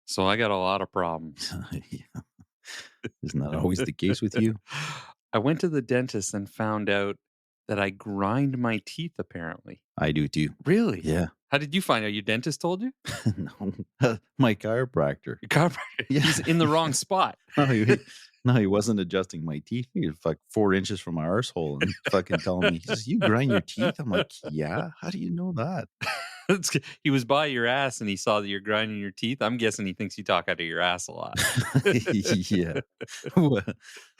So I got a lot of problems. Yeah. Isn't that always the case with you? I went to the dentist and found out that I grind my teeth apparently. I do too. Really? Yeah. How did you find out? Your dentist told you? No. My chiropractor. Your chiropractor. Yeah. He's in the wrong spot. No, he wasn't adjusting my teeth. He was like 4 inches from my arsehole and fucking telling me, he says, "You grind your teeth?" I'm like, "Yeah. How do you know that?" He was by your ass and he saw that you're grinding your teeth. I'm guessing he thinks you talk out of your ass a lot. Yeah. What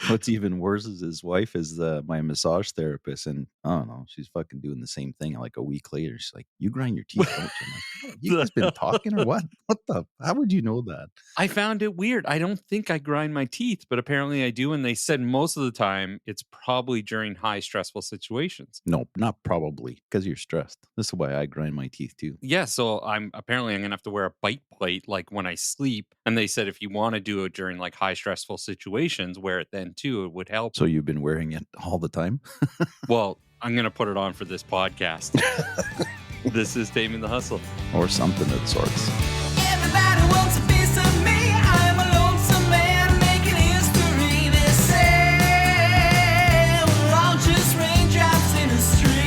what's even worse is his wife is, my massage therapist, and I don't know, she's fucking doing the same thing, like, a week later, she's like, "You grind your teeth, don't you?" I'm like, "Oh, you The guys been hell? talking or what? What the how would you know that?" I found it weird. I don't think I grind my teeth, but apparently I do. And they said most of the time it's probably during high stressful situations. "Nope, not probably, because 'cause you're stressed. This is why I grind my teeth too." Yeah, so I'm gonna have to wear a bite plate like when I sleep. And they said if you want to do it during like high stressful situations, wear it then too. It would help. So you've been wearing it all the time? Well, I'm gonna put it on for this podcast. This is Taming the Hustle. Or something of the sorts. Everybody wants a piece of me. I'm a lonesome man making history. They say we're all just raindrops in a stream.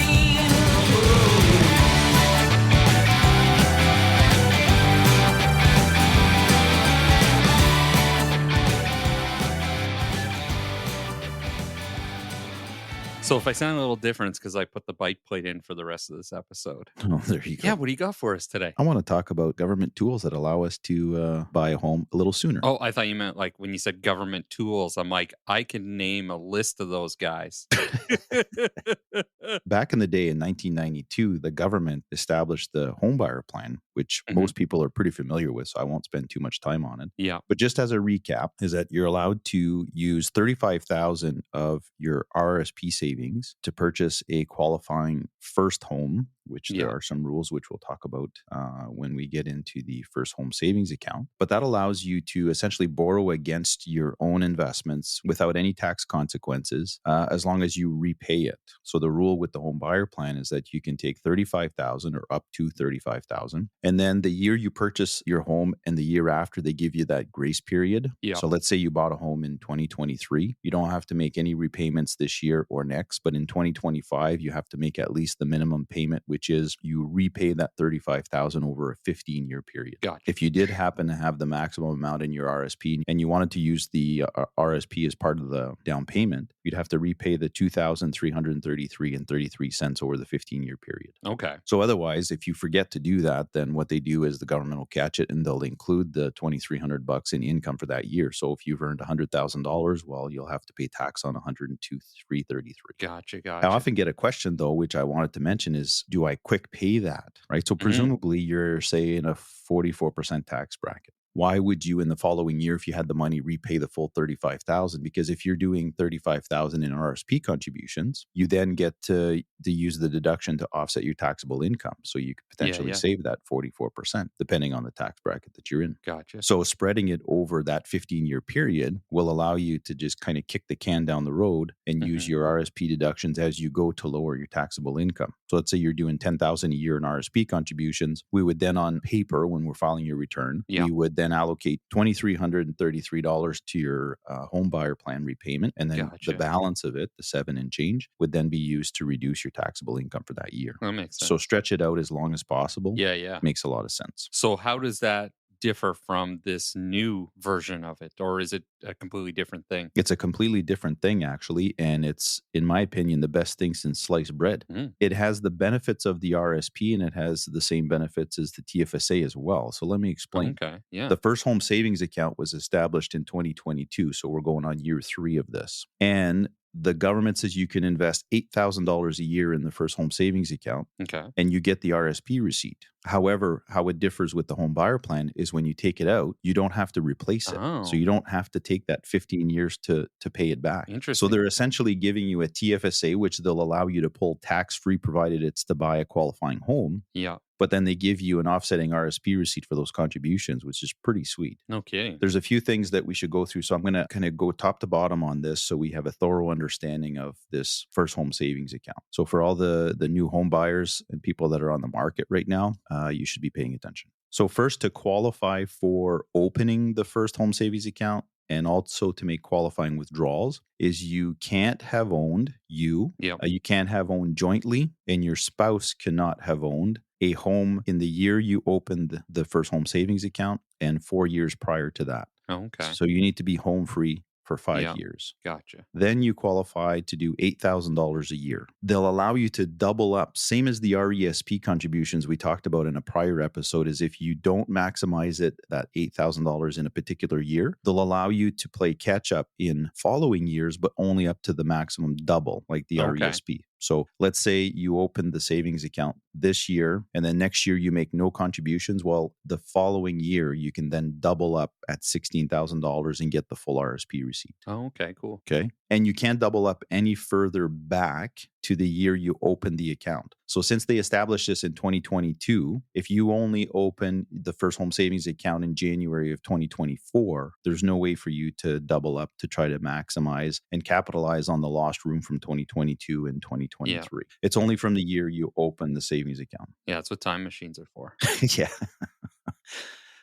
So if I sound a little different, it's because I put the bite plate in for the rest of this episode. Oh, there you go. Yeah, what do you got for us today? I wanna talk about government tools that allow us to, buy a home a little sooner. Oh, I thought you meant like when you said government tools. I'm like, I can name a list of those guys. Back in the day in 1992, the government established the homebuyer plan, which Mhm. most people are pretty familiar with, so I won't spend too much time on it. Yeah. But just as a recap, is that you're allowed to use 35,000 of your RSP savings to purchase a qualifying first home, which there Yeah. are some rules which we'll talk about when we get into the first home savings account. But that allows you to essentially borrow against your own investments without any tax consequences, as long as you repay it. So the rule with the home buyer plan is that you can take 35,000 or up to 35,000, and then the year you purchase your home and the year after, they give you that grace period. Yeah. So let's say you bought a home in 2023, you don't have to make any repayments this year or next, but in 2025 you have to make at least the minimum payment, which is you repay that 35,000 over a 15-year period. Gotcha. If you did happen to have the maximum amount in your RSP and you wanted to use the RSP as part of the down payment, you'd have to repay the 2,333 and 33 cents over the 15-year period. Okay. So otherwise, if you forget to do that, then what they do is the government will catch it and they'll include the $2,300 in income for that year. So if you've earned $100,000, well, you'll have to pay tax on 102,333. Gotcha. I Gotcha. often get a question though, which I wanted to mention is, do I quick pay that? Right. So presumably you're say in a 44% tax bracket. Why would you in the following year, if you had the money, repay the full 35,000? Because if you're doing 35,000 in RSP contributions, you then get to use the deduction to offset your taxable income. So you could potentially yeah. save that 44%, depending on the tax bracket that you're in. Gotcha. So spreading it over that 15-year period will allow you to just kind of kick the can down the road and use Mhm. your RSP deductions as you go to lower your taxable income. So let's say you're doing 10,000 a year in RSP contributions. We would then on paper, when we're filing your return, Yeah. we would then allocate $2,333 to your home buyer plan repayment. And then Gotcha. the balance of it, the 7 and change, would then be used to reduce your taxable income for that year. That makes sense. So stretch it out as long as possible. yeah. Yeah. Makes a lot of sense. So how does that differ from this new version of it? Or is it a completely different thing? It's a completely different thing, actually. And it's, in my opinion, the best thing since sliced bread. Mm. It has the benefits of the RSP and it has the same benefits as the TFSA as well. So let me explain. Okay. Yeah. The first home savings account was established in 2022. So we're going on year 3 of this. And the government says you can invest $8,000 a year in the first home savings account Okay. and you get the RSP receipt. However, how it differs with the home buyer plan is when you take it out, you don't have to replace it. Oh. So you don't have to take that 15 years to pay it back. So Interesting. they're essentially giving you a TFSA, which they'll allow you to pull tax-free provided it's to buy a qualifying home. Yeah. But then they give you an offsetting RSP receipt for those contributions, which is pretty sweet. No kidding. There's a few things that we should go through. So I'm going to kind of go top to bottom on this so we have a thorough understanding of this first home savings account. So for all the new home buyers and people that are on the market right now, you should be paying attention. So first, to qualify for opening the first home savings account and also to make qualifying withdrawals is you can't have owned Yep. you can't have owned jointly, and your spouse cannot have owned a home in the year you opened the first home savings account and 4 years prior to that. Oh, okay. So you need to be home free for 5 Yeah. years. Gotcha. Then you qualify to do $8,000 a year. They'll allow you to double up, same as the RESP contributions we talked about in a prior episode, is if you don't maximize it, that $8,000 in a particular year, they'll allow you to play catch up in following years, but only up to the maximum double, like the Okay. RESP. So let's say you open the savings account this year, and then next year you make no contributions. Well, the following year, you can then double up at $16,000 and get the full RSP receipt. Oh, okay. Cool. Okay. And you can't double up any further back to the year you opened the account. So since they established this in 2022, if you only open the first home savings account in January of 2024, there's no way for you to double up to try to maximize and capitalize on the lost room from 2022 and 2023. It's only from the year you open the savings account. Yeah, that's what time machines are for. Yeah.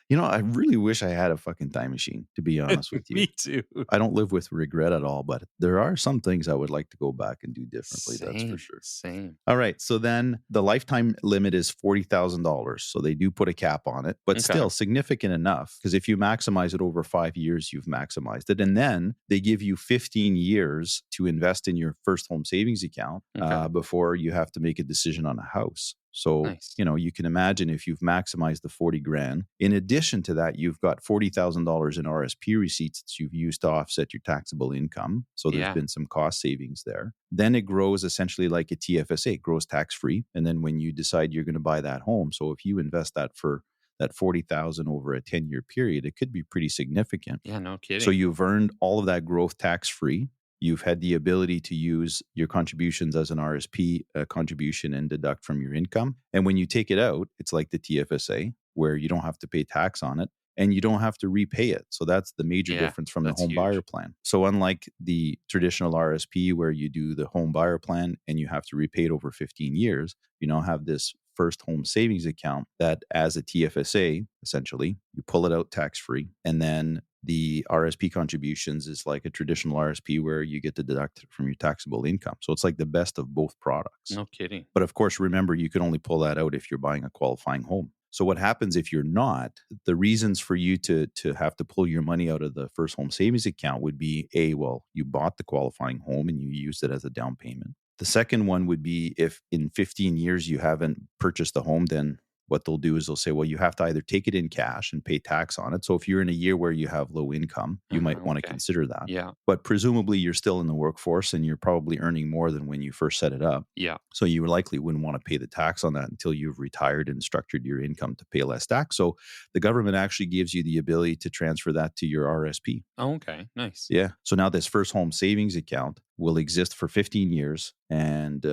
You know, I really wish I had a fucking time machine, to be honest with you. Me too. I don't live with regret at all, but there are some things I would like to go back and do differently. That's for sure. Same. All right. So then the lifetime limit is $40,000. So they do put a cap on it, but Okay. still significant enough, because if you maximize it over 5 years, you've maximized it. And then they give you 15 years to invest in your first home savings account Okay. before you have to make a decision on a house. So, Nice. you know, you can imagine if you've maximized the 40 grand, in addition to that, you've got $40,000 in RSP receipts that you've used to offset your taxable income. So there's Yeah. been some cost savings there. Then it grows essentially like a TFSA, it grows tax free. And then when you decide you're going to buy that home, so if you invest that for that 40,000 over a 10-year period, it could be pretty significant. Yeah, no kidding. So you've earned all of that growth tax free. You've had the ability to use your contributions as an RSP contribution and deduct from your income. And when you take it out, it's like the TFSA, where you don't have to pay tax on it and you don't have to repay it. So that's the major Yeah, difference from the that's home huge. buyer plan. So unlike the traditional RSP, where you do the home buyer plan and you have to repay it over 15 years, you now have this first home savings account that, as a TFSA, essentially, you pull it out tax free. And then the RSP contributions is like a traditional RSP where you get to deduct from your taxable income. So it's like the best of both products. No kidding. But of course, remember, you can only pull that out if you're buying a qualifying home. So what happens if you're not? The reasons for you to have to pull your money out of the first home savings account would be, well, you bought the qualifying home and you used it as a down payment. The second one would be if in 15 years you haven't purchased the home, then what they'll do is they'll say, well, you have to either take it in cash and pay tax on it. So if you're in a year where you have low income, you might want to Okay. consider that. Yeah. But presumably you're still in the workforce and you're probably earning more than when you first set it up. Yeah. So you likely wouldn't want to pay the tax on that until you've retired and structured your income to pay less tax. So the government actually gives you the ability to transfer that to your RSP. Oh, okay. Nice. Yeah. So now this first home savings account will exist for 15 years and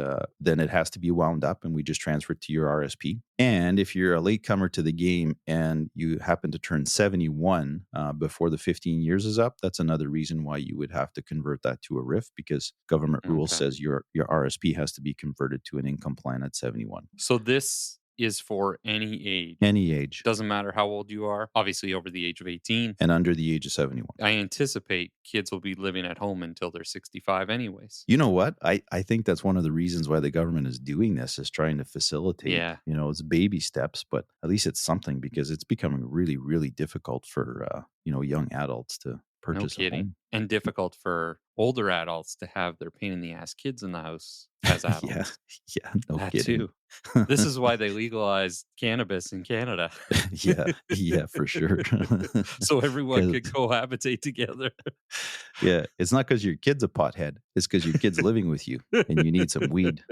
then it has to be wound up and we just transfer it to your RSP. And if you're a latecomer to the game and you happen to turn 71 before the 15 years is up, that's another reason why you would have to convert that to a RIF, because government rule Okay. says your RSP has to be converted to an income plan at 71. So this is for any age. Any age Doesn't matter how old you are. Obviously, over the age of 18. and under the age of 71. I anticipate kids will be living at home until they're 65 anyways. You know what? I think that's one of the reasons why the government is doing this, is trying to facilitate, Yeah. you know, it's baby steps, but at least it's something, because it's becoming really, really difficult for, young adults to No purchase a kidding. home. And difficult for older adults to have their pain in the ass kids in the house as adults. Yeah. Yeah. No That kidding. too. This is why they legalized cannabis in Canada. Yeah. Yeah, for sure. So everyone 'Cause- could cohabitate together. Yeah. It's not because your kid's a pothead. It's because your kid's living with you and you need some weed.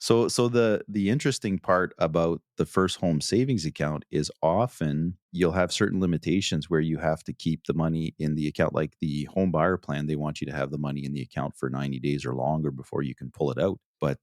So the interesting part about the first home savings account is often you'll have certain limitations where you have to keep the money in the account. Like the home buyer plan, they want you to have the money in the account for 90 days or longer before you can pull it out. But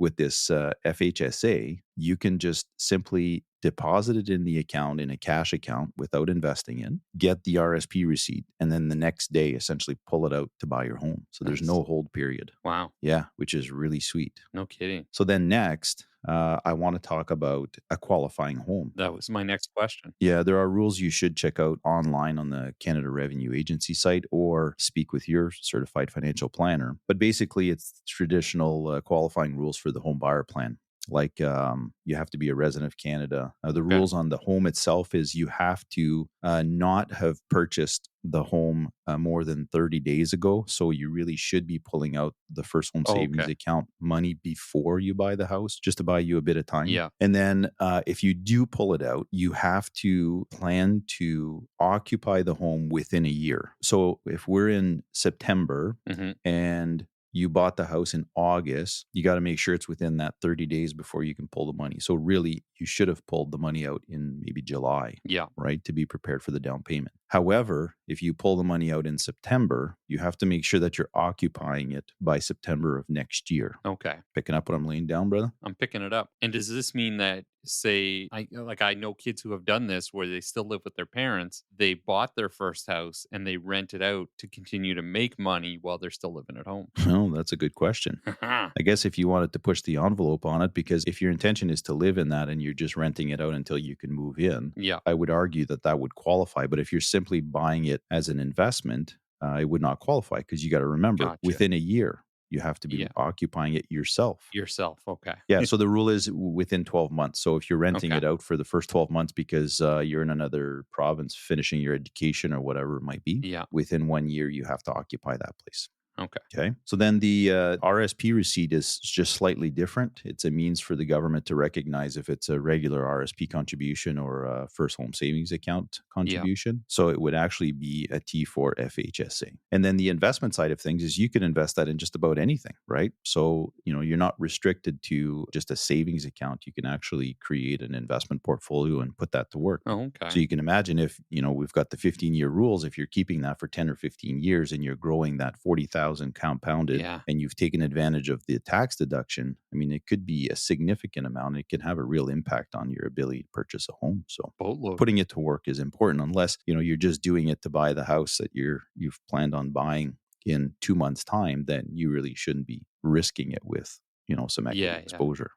with this FHSA, you can just simply deposit it in the account, in a cash account, without investing in, get the RSP receipt, and then the next day essentially pull it out to buy your home. So there's Nice. no hold period. Wow. Yeah, which is really sweet. No kidding. So then next, I want to talk about a qualifying home. That was my next question. Yeah, there are rules you should check out online on the Canada Revenue Agency site or speak with your certified financial planner. But basically, it's traditional qualifying rules for the home buyer plan. Like you have to be a resident of Canada. The Okay. rules on the home itself is you have to not have purchased the home more than 30 days ago. So you really should be pulling out the first home Oh, savings okay. account money before you buy the house, just to buy you a bit of time. Yeah. And then if you do pull it out, you have to plan to occupy the home within a year. So if we're in September hmm and you bought the house in August, you got to make sure it's within that 30 days before you can pull the money. So really, you should have pulled the money out in maybe July, Yeah. right, to be prepared for the down payment. However, if you pull the money out in September, you have to make sure that you're occupying it by September of next year. Okay. Picking up what I'm laying down, brother? I'm picking it up. And does this mean that, say, I know kids who have done this where they still live with their parents. They bought their first house and they rent it out to continue to make money while they're still living at home. Oh, that's a good question. I guess if you wanted to push the envelope on it, because if your intention is to live in that and you're just renting it out until you can move in, Yeah. I would argue that that would qualify. But if you're simply buying it as an investment, it would not qualify because you got to remember Gotcha. within a year, you have to be Yeah. occupying it yourself. Yourself. Okay. Yeah. So the rule is within 12 months. So if you're renting Okay. it out for the first 12 months because you're in another province finishing your education or whatever it might be, Yeah. within 1 year, you have to occupy that place. Okay. Okay. So then the RSP receipt is just slightly different. It's a means for the government to recognize if it's a regular RSP contribution or a first home savings account contribution. So it would actually be a T4 FHSA. And then the investment side of things is you can invest that in just about anything, right? So, you're not restricted to just a savings account. You can actually create an investment portfolio and put that to work. Oh, okay. So you can imagine if, we've got the 15-year rules, if you're keeping that for 10 or 15 years and you're growing that 40,000 compounded Yeah. and you've taken advantage of the tax deduction, I mean, it could be a significant amount. It can have a real impact on your ability to purchase a home. So Boatload. putting it to work is important unless, you're just doing it to buy the house that you've planned on buying in 2 months' time, then you really shouldn't be risking it with, some equity Yeah. exposure.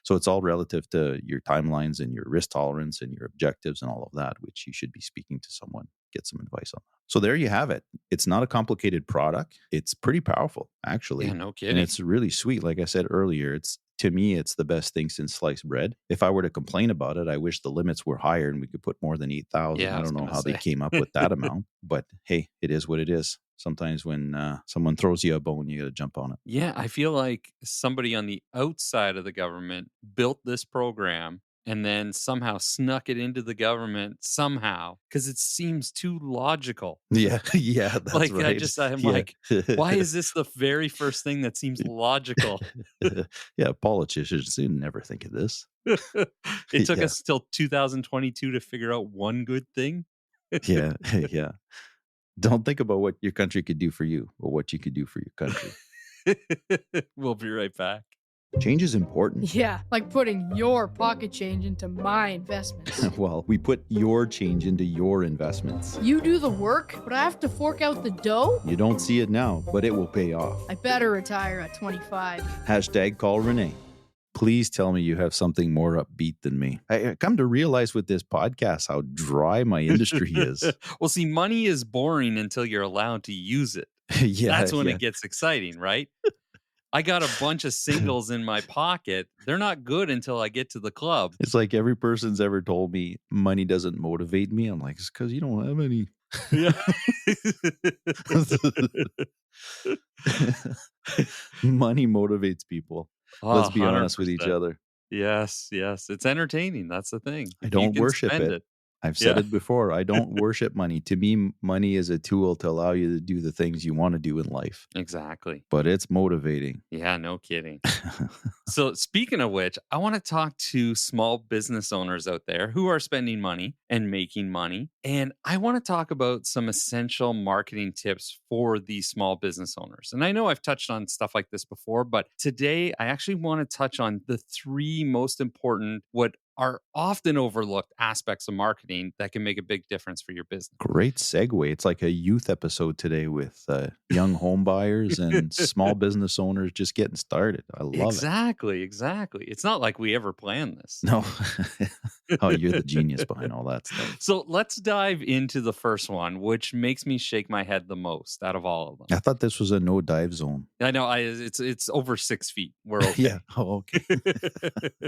So it's all relative to your timelines and your risk tolerance and your objectives and all of that, which you should be speaking to someone, get some advice on that. So there you have it. It's not a complicated product. It's pretty powerful, actually. Yeah. No And kidding. it's really sweet. Like I said earlier, to me, it's the best thing since sliced bread. If I were to complain about it, I wish the limits were higher and we could put more than 8,000. Yeah, I I was don't know gonna how they say. came up with that amount, but hey, it is what it is. Sometimes when someone throws you a bone, you got to jump on it. Yeah, I feel like somebody on the outside of the government built this program and then somehow snuck it into the government somehow because it seems too logical. Yeah, yeah, that's Like, right. I'm Yeah. like, why is this the very first thing that seems logical? Yeah, politicians they never think of this. It took Yeah. us till 2022 to figure out one good thing. Yeah, yeah. Don't think about what your country could do for you, but what you could do for your country. We'll be right back. Change is important. Yeah, like putting your pocket change into my investments. Well, we put your change into your investments. You do the work, but I have to fork out the dough? You don't see it now, but it will pay off. I better retire at 25. Hashtag call Renee. Please tell me you have something more upbeat than me. I come to realize with this podcast how dry my industry is. Well, see, money is boring until you're allowed to use it. Yeah, That's when yeah. it gets exciting, right? I got a bunch of singles in my pocket. They're not good until I get to the club. It's like every person's ever told me money doesn't motivate me. I'm like, it's because you don't have any. Yeah. Money motivates people. Let's be honest with each 100%. other. Yes, yes. It's entertaining. That's the thing. I If you don't can worship spend it. I've said Yeah. it before. I don't worship money. To me, money is a tool to allow you to do the things you want to do in life, Exactly. but it's motivating. Yeah, no kidding. So, speaking of which, I want to talk to small business owners out there who are spending money and making money. And I want to talk about some essential marketing tips for these small business owners. And I know I've touched on stuff like this before, but today I actually want to touch on the three most important, what are often overlooked aspects of marketing that can make a big difference for your business. Great segue. It's like a youth episode today with young home buyers and small business owners just getting started. I love it. Exactly. It's not like we ever planned this. No. Oh, you're the genius behind all that stuff. So let's dive into the first one, which makes me shake my head the most out of all of them. I thought this was a no dive zone. I know it's over 6 feet. We're okay. Yeah. Oh, okay.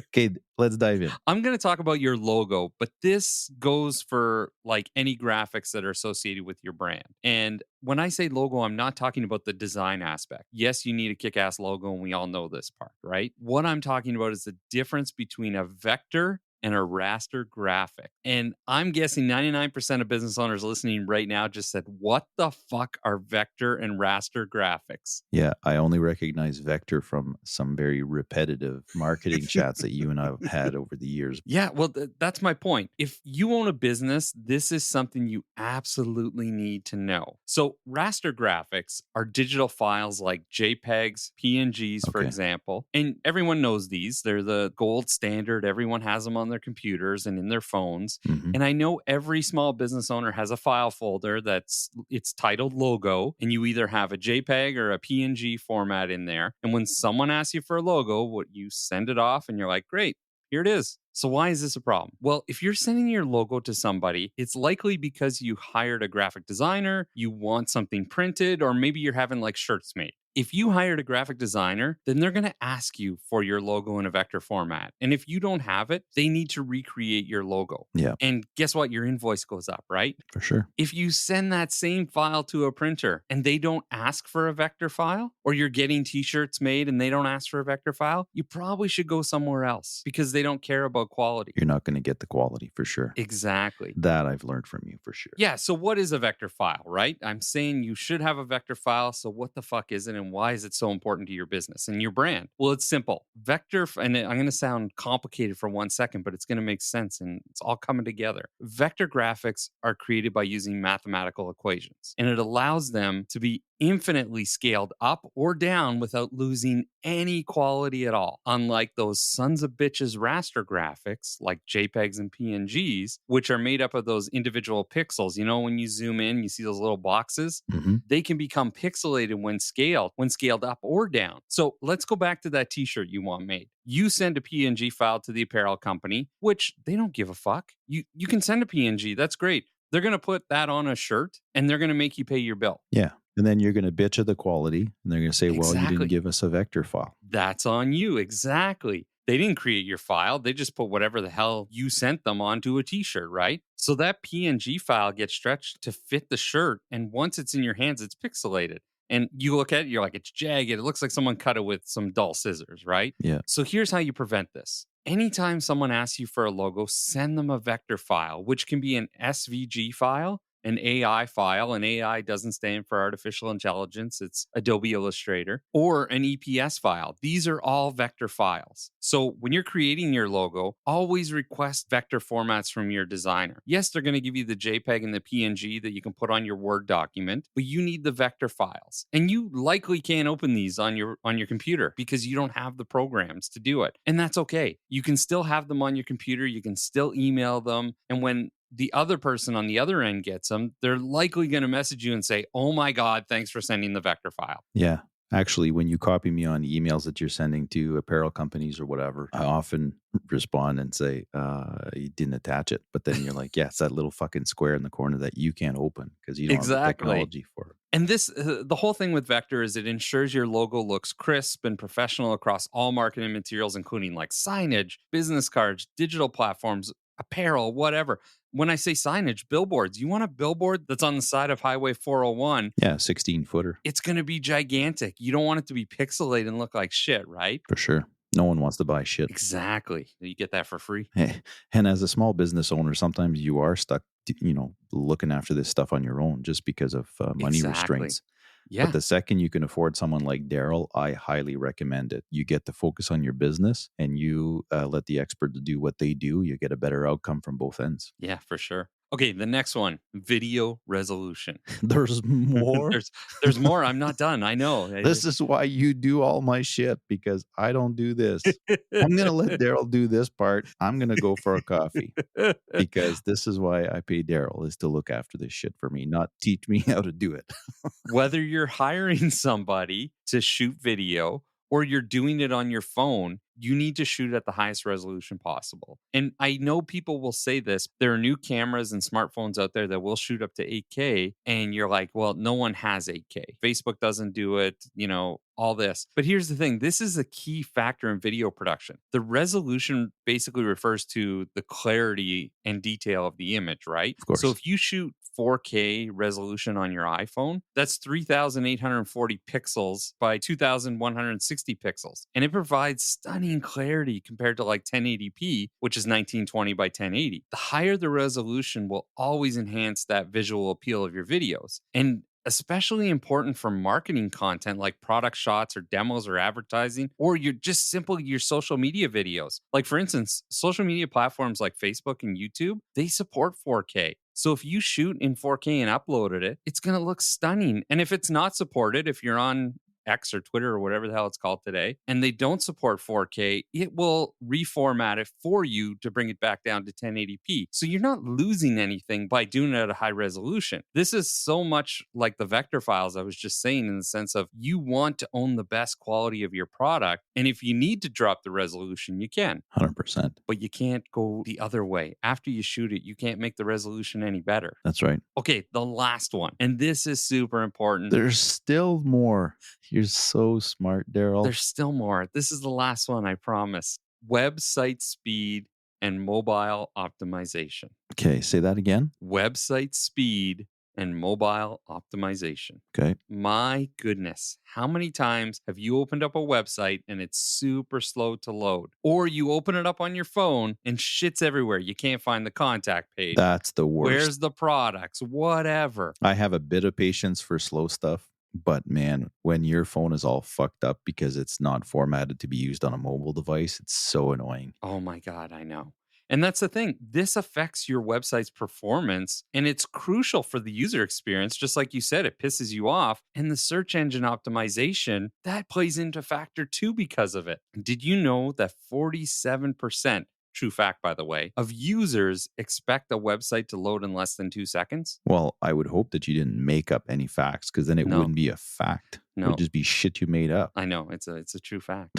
Okay, let's dive in. I'm going to talk about your logo, but this goes for like any graphics that are associated with your brand. And when I say logo, I'm not talking about the design aspect. Yes, you need a kick-ass logo, and we all know this part, right? What I'm talking about is the difference between a vector and a raster graphic. And I'm guessing 99% of business owners listening right now just said, what the fuck are vector and raster graphics? Yeah, I only recognize vector from some very repetitive marketing chats that you and I have had over the years. Yeah, well, that's my point. If you own a business, this is something you absolutely need to know. So raster graphics are digital files like JPEGs, PNGs, for Okay. example. And everyone knows these. They're the gold standard. Everyone has them on their computers and in their phones. Mhm. And I know every small business owner has a file folder it's titled logo, and you either have a JPEG or a PNG format in there. And when someone asks you for a logo, what you send it off and you're like, great, here it is. So why is this a problem? Well, if you're sending your logo to somebody, it's likely because you hired a graphic designer, you want something printed, or maybe you're having like shirts made. If you hired a graphic designer, then they're going to ask you for your logo in a vector format. And if you don't have it, they need to recreate your logo. Yeah. And guess what? Your invoice goes up, right? For sure. If you send that same file to a printer and they don't ask for a vector file, or you're getting t-shirts made and they don't ask for a vector file, you probably should go somewhere else because they don't care about quality. You're not going to get the quality for sure. Exactly. That I've learned from you for sure. Yeah, so what is a vector file, right? I'm saying you should have a vector file, so what the fuck is it and why is it so important to your business and your brand? Well, it's simple. Vector, and I'm going to sound complicated for 1 second, but it's going to make sense and it's all coming together. Vector graphics are created by using mathematical equations, and it allows them to be infinitely scaled up or down without losing any quality at all. Unlike those sons of bitches raster graphics like JPEGs and PNGs, which are made up of those individual pixels. You know, when you zoom in, you see those little boxes. Mm-hmm. They can become pixelated when scaled up or down. So let's go back to that t-shirt you want made. You send a PNG file to the apparel company, which they don't give a fuck. You can send a PNG. That's great. They're going to put that on a shirt and they're going to make you pay your bill. Yeah. And then you're going to bitch at the quality and they're going to say, well, you Exactly. didn't give us a vector file. That's on you. Exactly. They didn't create your file. They just put whatever the hell you sent them onto a t-shirt, right? So that PNG file gets stretched to fit the shirt. And once it's in your hands, it's pixelated. And you look at it, you're like, it's jagged. It looks like someone cut it with some dull scissors, right? Yeah. So here's how you prevent this. Anytime someone asks you for a logo, send them a vector file, which can be an SVG file, an AI file. And AI doesn't stand for artificial intelligence. It's Adobe Illustrator, or an EPS file. These are all vector files. So when you're creating your logo, always request vector formats from your designer. Yes, they're going to give you the JPEG and the PNG that you can put on your Word document, but you need the vector files. And you likely can't open these on your computer because you don't have the programs to do it. And that's okay. You can still have them on your computer. You can still email them. And when the other person on the other end gets them, they're likely going to message you and say, oh my God, thanks for sending the vector file. Yeah. Actually, when you copy me on emails that you're sending to apparel companies or whatever, I often respond and say, you didn't attach it. But then you're like, yeah, it's that little fucking square in the corner that you can't open because you don't have the Exactly. technology for it. And this, the whole thing with Vector is it ensures your logo looks crisp and professional across all marketing materials, including like signage, business cards, digital platforms, apparel, whatever. When I say signage, billboards, you want a billboard that's on the side of Highway 401. Yeah, 16 footer. It's going to be gigantic. You don't want it to be pixelated and look like shit, right? For sure. No one wants to buy shit. Exactly. You get that for free. And as a small business owner, sometimes you are stuck, looking after this stuff on your own just because of money Exactly. restraints. Yeah. But the second you can afford someone like Daryl, I highly recommend it. You get to focus on your business and you let the experts do what they do. You get a better outcome from both ends. Yeah, for sure. Okay, the next one, video resolution. There's more. There's more. I'm not done. I know. This is why you do all my shit, because I don't do this. I'm going to let Daryl do this part. I'm going to go for a coffee, because this is why I pay Daryl, is to look after this shit for me, not teach me how to do it. Whether you're hiring somebody to shoot video or you're doing it on your phone, you need to shoot at the highest resolution possible. And I know people will say this. There are new cameras and smartphones out there that will shoot up to 8K. And you're like, well, no one has 8K. Facebook doesn't do it, all this. But here's the thing. This is a key factor in video production. The resolution basically refers to the clarity and detail of the image, right? Of course. So if you shoot 4K resolution on your iPhone, that's 3,840 pixels by 2,160 pixels. And it provides stunning clarity compared to like 1080p, which is 1920 by 1080. The higher the resolution will always enhance that visual appeal of your videos. And especially important for marketing content like product shots or demos or advertising, or you're just simply your social media videos. Like for instance, social media platforms like Facebook and YouTube, they support 4K. So if you shoot in 4K and uploaded it, it's going to look stunning. And if it's not supported, if you're on X or Twitter or whatever the hell it's called today, and they don't support 4K, it will reformat it for you to bring it back down to 1080p. So you're not losing anything by doing it at a high resolution. This is so much like the vector files I was just saying, in the sense of you want to own the best quality of your product. And if you need to drop the resolution, you can. 100%. But you can't go the other way. After you shoot it, you can't make the resolution any better. That's right. Okay, the last one. And this is super important. There's still more. You're so smart, Daryl. There's still more. This is the last one, I promise. Website speed and mobile optimization. Okay, say that again. Website speed and mobile optimization. Okay. My goodness. How many times have you opened up a website and it's super slow to load? Or you open it up on your phone and shit's everywhere. You can't find the contact page. That's the worst. Where's the products? Whatever. I have a bit of patience for slow stuff, but man, when your phone is all fucked up because it's not formatted to be used on a mobile device, it's so annoying. Oh my God, I know. And that's the thing. This affects your website's performance, and it's crucial for the user experience. Just like you said, it pisses you off. And the search engine optimization, that plays into factor too because of it. Did you know that 47%, true fact, by the way, of users expect a website to load in less than 2 seconds? Well, I would hope that you didn't make up any facts, because then it No. wouldn't be a fact. It No. would just be shit you made up. I know, it's a true fact.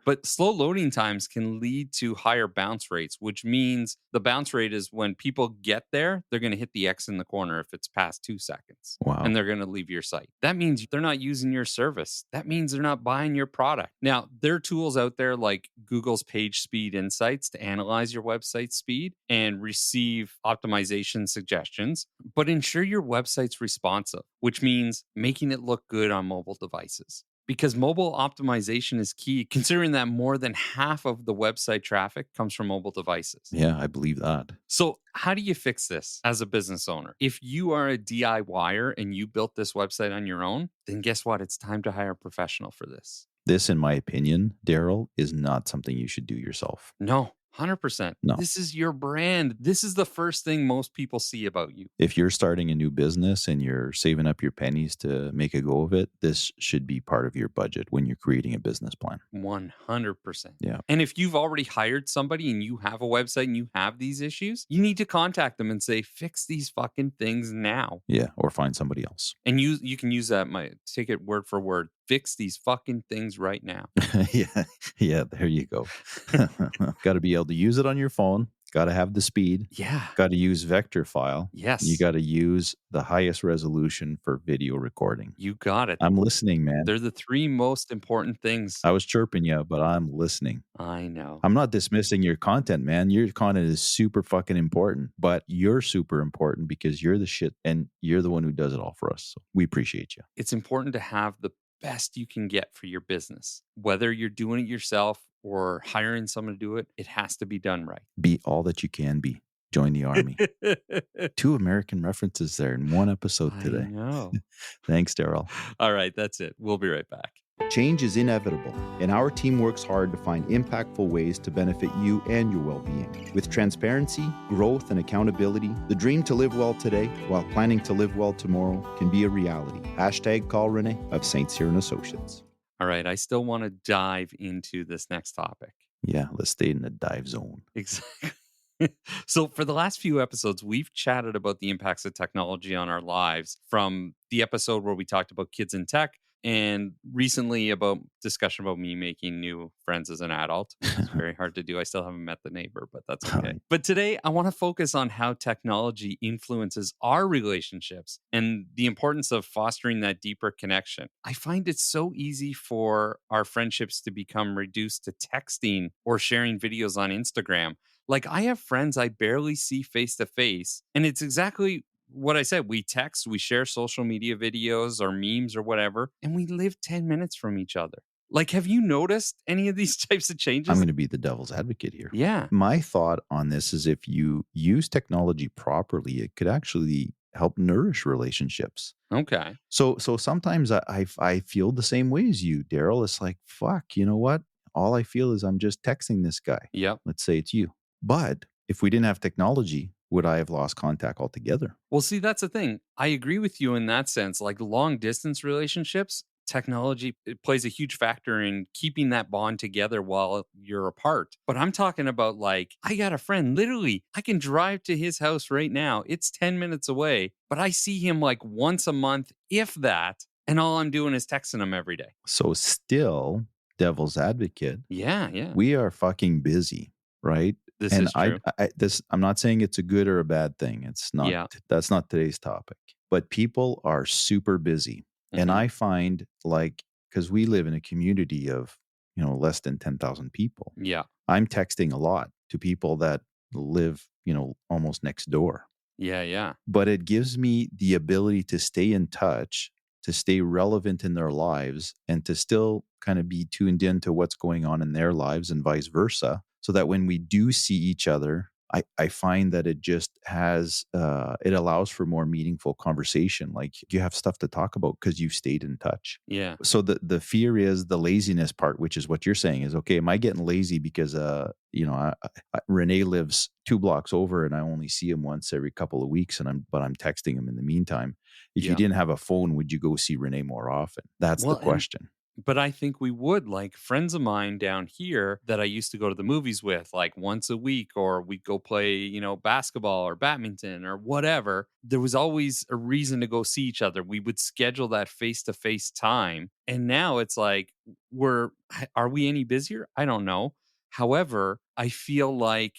But slow loading times can lead to higher bounce rates, which means the bounce rate is when people get there, they're going to hit the X in the corner if it's past 2 seconds. Wow. And they're going to leave your site. That means they're not using your service. That means they're not buying your product. Now, there are tools out there like Google's Page Speed Insights to analyze your website speed and receive optimization suggestions, but ensure your website's responsive, which means making it look good on mobile devices. Because mobile optimization is key, considering that more than half of the website traffic comes from mobile devices. Yeah, I believe that. So, how do you fix this as a business owner? If you are a DIYer and you built this website on your own, then guess what? It's time to hire a professional for this. This, in my opinion, Daryl, is not something you should do yourself. No, 100%. No. This is your brand. This is the first thing most people see about you. If you're starting a new business and you're saving up your pennies to make a go of it, this should be part of your budget when you're creating a business plan. 100%. Yeah. And if you've already hired somebody and you have a website and you have these issues, you need to contact them and say, fix these fucking things now. Yeah, or find somebody else. And you can use that, take it word for word. Fix these fucking things right now. yeah, there you go. Got to be able to use it on your phone. Got to have the speed. Yeah. Got to use vector file. Yes. You got to use the highest resolution for video recording. You got it. I'm listening, man. They're the three most important things. I was chirping you, but I'm listening. I know. I'm not dismissing your content, man. Your content is super fucking important, but you're super important because you're the shit and you're the one who does it all for us. So we appreciate you. It's important to have the best you can get for your business. Whether you're doing it yourself or hiring someone to do it, it has to be done right. Be all that you can be. Join the army. 2 American references there in one episode today. I know. Thanks, Daryl. All right, that's it. We'll be right back. Change is inevitable, and our team works hard to find impactful ways to benefit you and your well-being. With transparency, growth, and accountability, the dream to live well today while planning to live well tomorrow can be a reality. Hashtag call Renee of St. Cyr and Associates. All right. I still want to dive into this next topic. Yeah, let's stay in the dive zone. Exactly. So, for the last few episodes, we've chatted about the impacts of technology on our lives, from the episode where we talked about kids in tech, and recently about discussion about me making new friends as an adult. It's very hard to do. I still haven't met the neighbor, but that's okay. But today I want to focus on how technology influences our relationships and the importance of fostering that deeper connection. I find it so easy for our friendships to become reduced to texting or sharing videos on Instagram. Like, I have friends I barely see face to face, and it's exactly what I said. We text, we share social media videos or memes or whatever, and we live 10 minutes from each other. Like, have you noticed any of these types of changes? I'm going to be the devil's advocate here. Yeah. My thought on this is if you use technology properly, it could actually help nourish relationships. Okay. So sometimes I feel the same way as you, Daryl. It's like, fuck, you know what? All I feel is I'm just texting this guy. Yep. Let's say it's you. But if we didn't have technology, would I have lost contact altogether? Well, see, that's the thing. I agree with you in that sense. Like, long distance relationships, technology, it plays a huge factor in keeping that bond together while you're apart. But I'm talking about, like, I got a friend, literally, I can drive to his house right now. It's 10 minutes away, but I see him like once a month, if that. And all I'm doing is texting him every day. So still, devil's advocate, Yeah. we are fucking busy, right? This And is true. I'm not saying it's a good or a bad thing. It's not. Yeah. That's not today's topic. But people are super busy, and Mhm. I find, like, because we live in a community of less than 10,000 people, Yeah. I'm texting a lot to people that live almost next door. Yeah. But it gives me the ability to stay in touch, to stay relevant in their lives, and to still kind of be tuned into what's going on in their lives and vice versa. So that when we do see each other, I find that it just has, it allows for more meaningful conversation. Like, you have stuff to talk about because you've stayed in touch. Yeah. So the fear is the laziness part, which is what you're saying is, okay, am I getting lazy because, Renee lives 2 blocks over and I only see him once every couple of weeks and I'm texting him in the meantime. If Yeah. you didn't have a phone, would you go see Renee more often? That's Well, the and- question. But I think we would. Like, friends of mine down here that I used to go to the movies with, like, once a week, or we'd go play, basketball or badminton or whatever. There was always a reason to go see each other. We would schedule that face to face time. And now it's like, are we any busier? I don't know. However, I feel like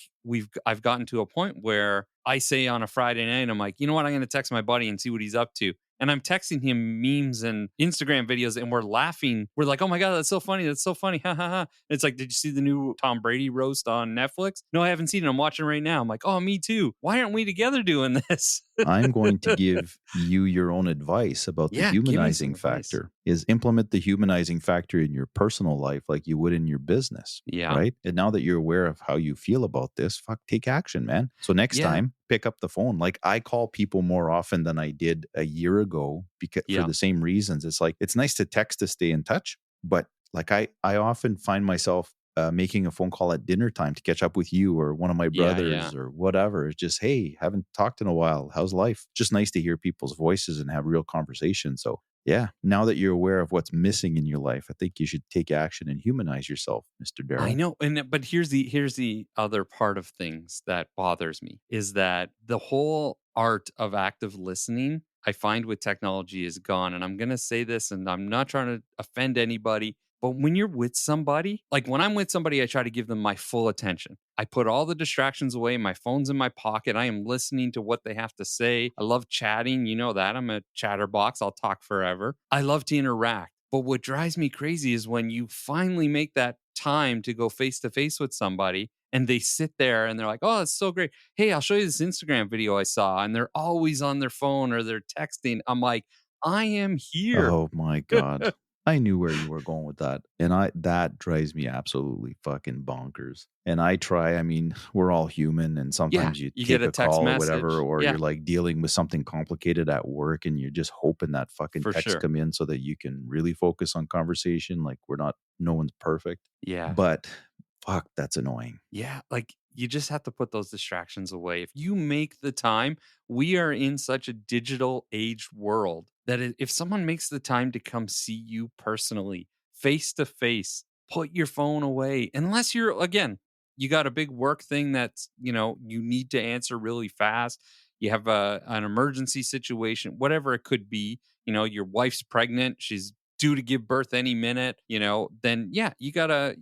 I've gotten to a point where I say on a Friday night, I'm like, you know what? I'm going to text my buddy and see what he's up to. And I'm texting him memes and Instagram videos, and we're laughing. We're like, oh my God, that's so funny. That's so funny. Ha ha ha. And it's like, did you see the new Tom Brady roast on Netflix? No, I haven't seen it. I'm watching it right now. I'm like, oh, me too. Why aren't we together doing this? I'm going to give you your own advice about the Yeah, give me some humanizing advice. factor. Is implement the humanizing factor in your personal life like you would in your business. Yeah. Right. And now that you're aware of how you feel about this, take action, man. So next Yeah. time, pick up the phone. Like, I call people more often than I did a year ago because Yeah. for the same reasons. It's like, it's nice to text to stay in touch, but like I often find myself making a phone call at dinner time to catch up with you or one of my Yeah, brothers or whatever. It's just, hey, haven't talked in a while. How's life? Just nice to hear people's voices and have real conversation. So yeah, now that you're aware of what's missing in your life, I think you should take action and humanize yourself, Mr. Darrell. I know, but here's the other part of things that bothers me is that the whole art of active listening, I find with technology, is gone. And I'm gonna say this, and I'm not trying to offend anybody, but when you're with somebody, like when I'm with somebody, I try to give them my full attention. I put all the distractions away. My phone's in my pocket. I am listening to what they have to say. I love chatting. You know that. I'm a chatterbox. I'll talk forever. I love to interact. But what drives me crazy is when you finally make that time to go face to face with somebody and they sit there and they're like, oh, it's so great. Hey, I'll show you this Instagram video I saw. And they're always on their phone or they're texting. I'm like, I am here. Oh my God. I knew where you were going with that. And that drives me absolutely fucking bonkers. And I mean, we're all human and sometimes you you take get a a text call or message. whatever, or Yeah, you're like dealing with something complicated at work and you're just hoping that fucking for text sure. come in so that you can really focus on conversation. Like no one's perfect. Yeah. But fuck, that's annoying. Yeah, like you just have to put those distractions away. If you make the time, we are in such a digital age world that if someone makes the time to come see you personally, face to face, put your phone away. Unless you're, again, you got a big work thing that's, you need to answer really fast. You have an emergency situation, whatever it could be. Your wife's pregnant. She's due to give birth any minute, then yeah, you gotta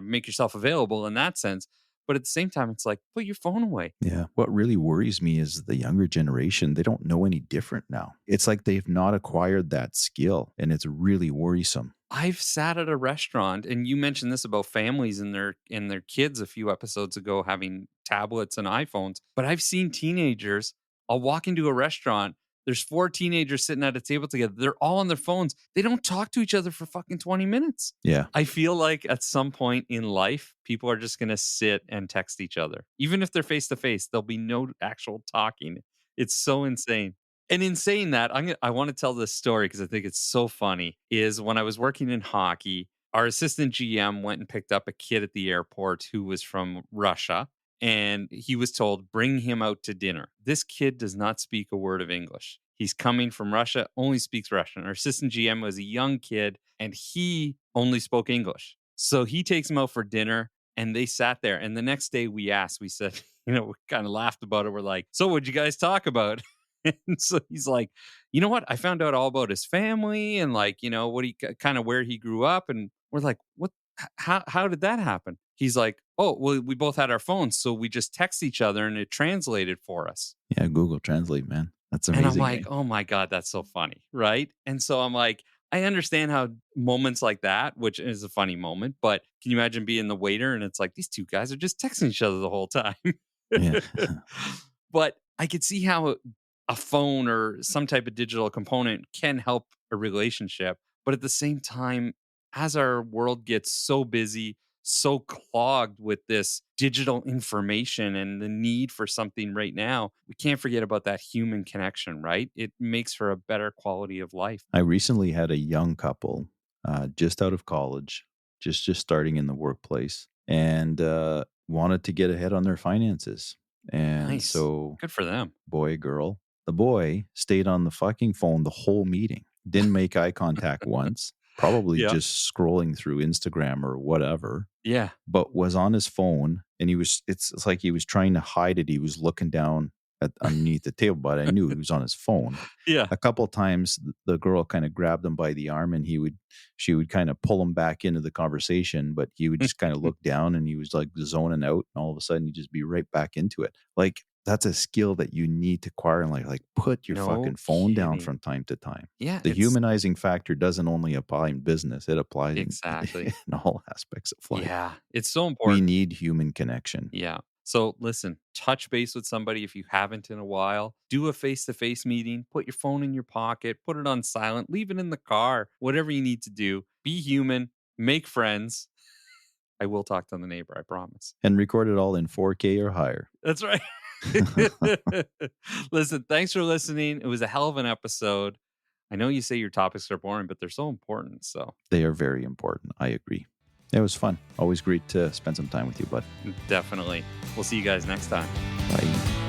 make yourself available in that sense. But at the same time, it's like, put your phone away. Yeah. What really worries me is the younger generation, they don't know any different now. It's like they've not acquired that skill and it's really worrisome. I've sat at a restaurant, and you mentioned this about families and their kids a few episodes ago having tablets and iPhones. But I've seen teenagers. I'll walk into a restaurant. There's four teenagers sitting at a table together. They're all on their phones. They don't talk to each other for fucking 20 minutes. Yeah. I feel like at some point in life, people are just going to sit and text each other. Even if they're face to face, there'll be no actual talking. It's so insane. And in saying that, I want to tell this story because I think it's so funny. Is when I was working in hockey, our assistant GM went and picked up a kid at the airport who was from Russia, and he was told, bring him out to dinner. This kid does not speak a word of English. He's coming from Russia, only speaks Russian. Our assistant GM was a young kid, and he only spoke English. So he takes him out for dinner, and they sat there. And the next day we said, we kind of laughed about it. We're like, so what'd you guys talk about? And so he's like, you know what? I found out all about his family and like, what he kind of where he grew up. And we're like, what? How did that happen? He's like, oh, well, we both had our phones. So we just text each other and it translated for us. Yeah. Google Translate, man. That's And I'm amazing. like, oh my God, that's so funny. Right. And so I'm like, I understand how moments like that, which is a funny moment, but can you imagine being the waiter and it's like these two guys are just texting each other the whole time? Yeah. But I could see how a phone or some type of digital component can help a relationship. But at the same time, as our world gets so busy, so clogged with this digital information and the need for something right now, we can't forget about that human connection, right? It makes for a better quality of life. I recently had a young couple just out of college, just starting in the workplace, and wanted to get ahead on their finances. And Nice. so, Good for them. boy, girl, the boy stayed on the fucking phone the whole meeting, didn't make eye contact once, probably Yeah. just scrolling through Instagram or whatever, Yeah. but was on his phone. And it's like he was trying to hide it. He was looking down underneath the table, but I knew he was on his phone. Yeah. A couple of times the girl kind of grabbed him by the arm and she would kind of pull him back into the conversation, but he would just kind of look down and he was like zoning out, and all of a sudden he'd just be right back into it. Like that's a skill that you need to acquire, and like put your No fucking phone down kidding. from time to time. Yeah. The it's- humanizing factor doesn't only apply in business, it applies Exactly. in all aspects of life. Yeah. It's so We important. need human connection. Yeah. So listen, touch base with somebody if you haven't in a while. Do a face-to-face meeting. Put your phone in your pocket. Put it on silent. Leave it in the car. Whatever you need to do. Be human. Make friends. I will talk to the neighbor, I promise. And record it all in 4K or higher. That's right. Listen, thanks for listening. It was a hell of an episode. I know you say your topics are boring, but they're so important. So They are very important. I agree. It was fun. Always great to spend some time with you, bud. definitely. We'll see you guys next time. Bye.